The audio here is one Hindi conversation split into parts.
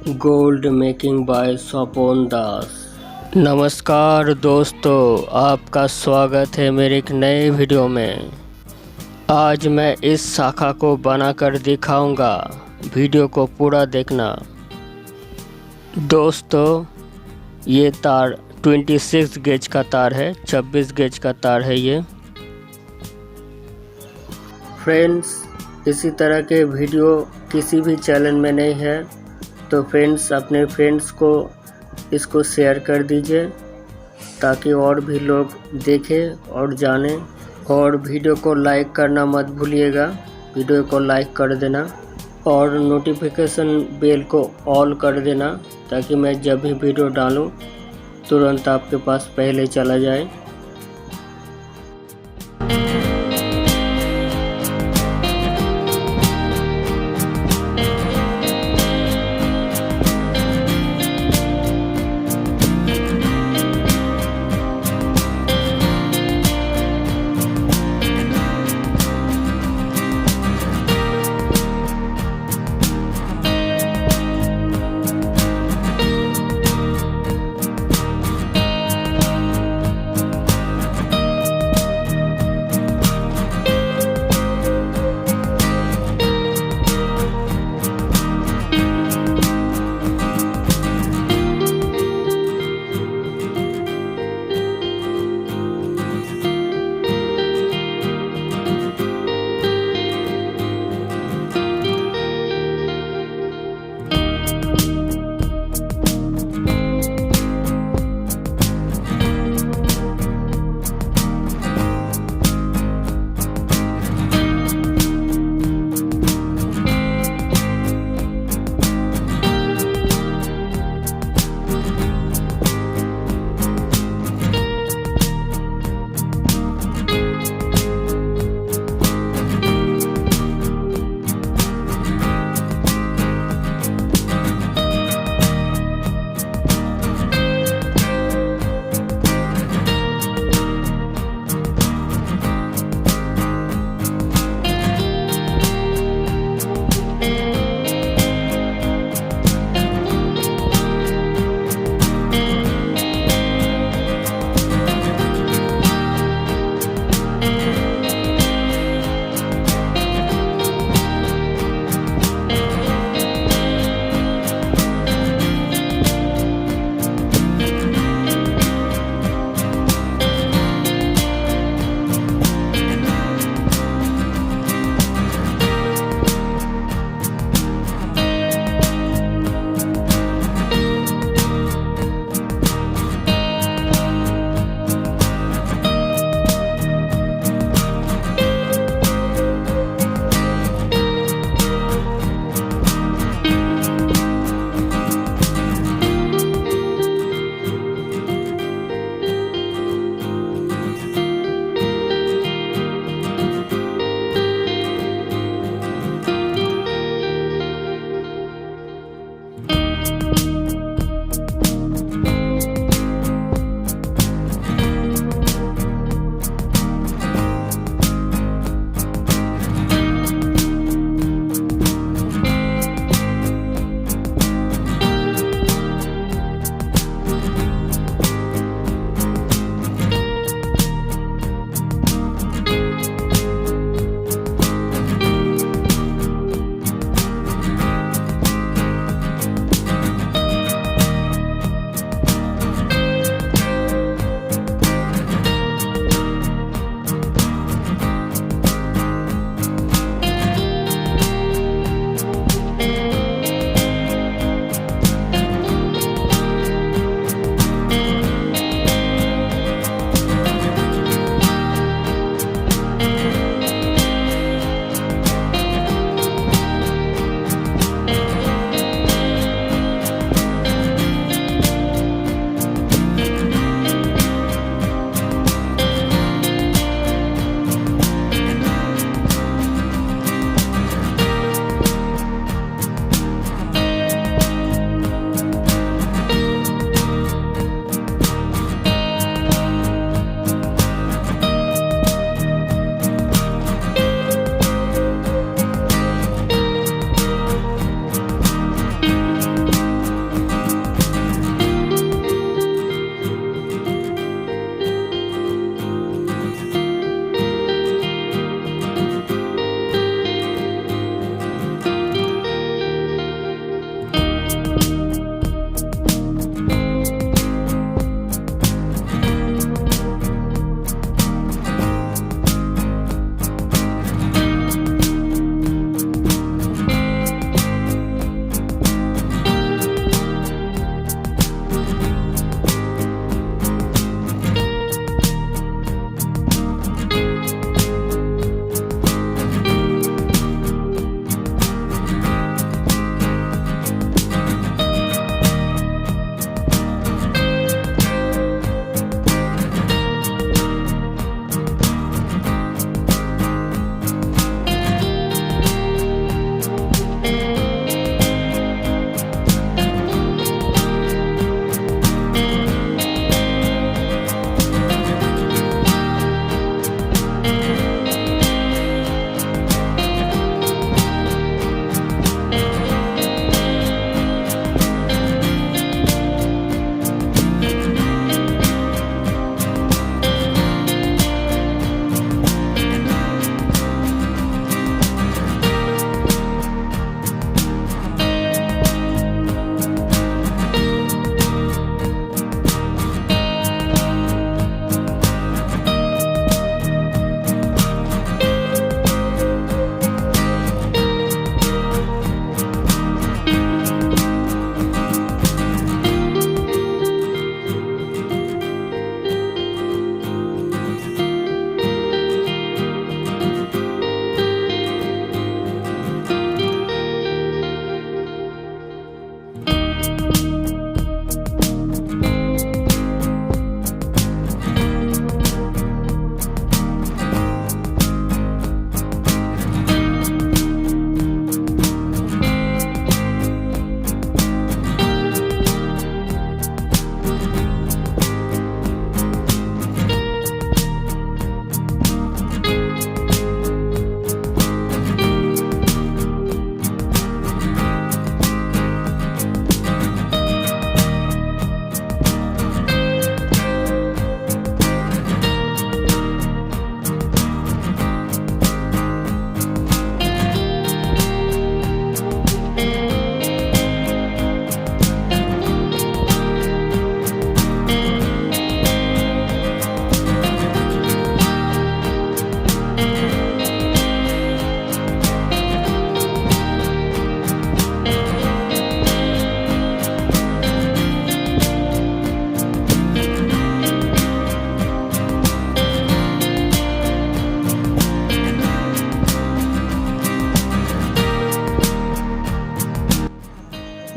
Gold making bye Swapan Das. नमस्कार दोस्तों, आपका स्वागत है मेरे एक नए वीडियो में। आज मैं इस शाखा को बनाकर दिखाऊंगा, वीडियो को पूरा देखना। दोस्तों, ये तार 26 गेज का तार है, 26 गेज का तार है ये। फ्रेंड्स, इसी तरह के वीडियो किसी भी चैनल में नहीं है, तो फ्रेंड्स अपने फ्रेंड्स को इसको शेयर कर दीजिए ताकि और भी लोग देखें और जानें। और वीडियो को लाइक करना मत भूलिएगा, वीडियो को लाइक कर देना और नोटिफिकेशन बेल को ऑल कर देना ताकि मैं जब भी वीडियो डालूं तुरंत आपके पास पहले चला जाए।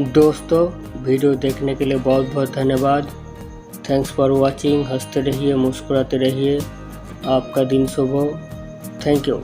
दोस्तों वीडियो देखने के लिए बहुत बहुत धन्यवाद। Thanks for watching. हंसते रहिए, मुस्कुराते रहिए। आपका दिन शुभ हो। Thank you.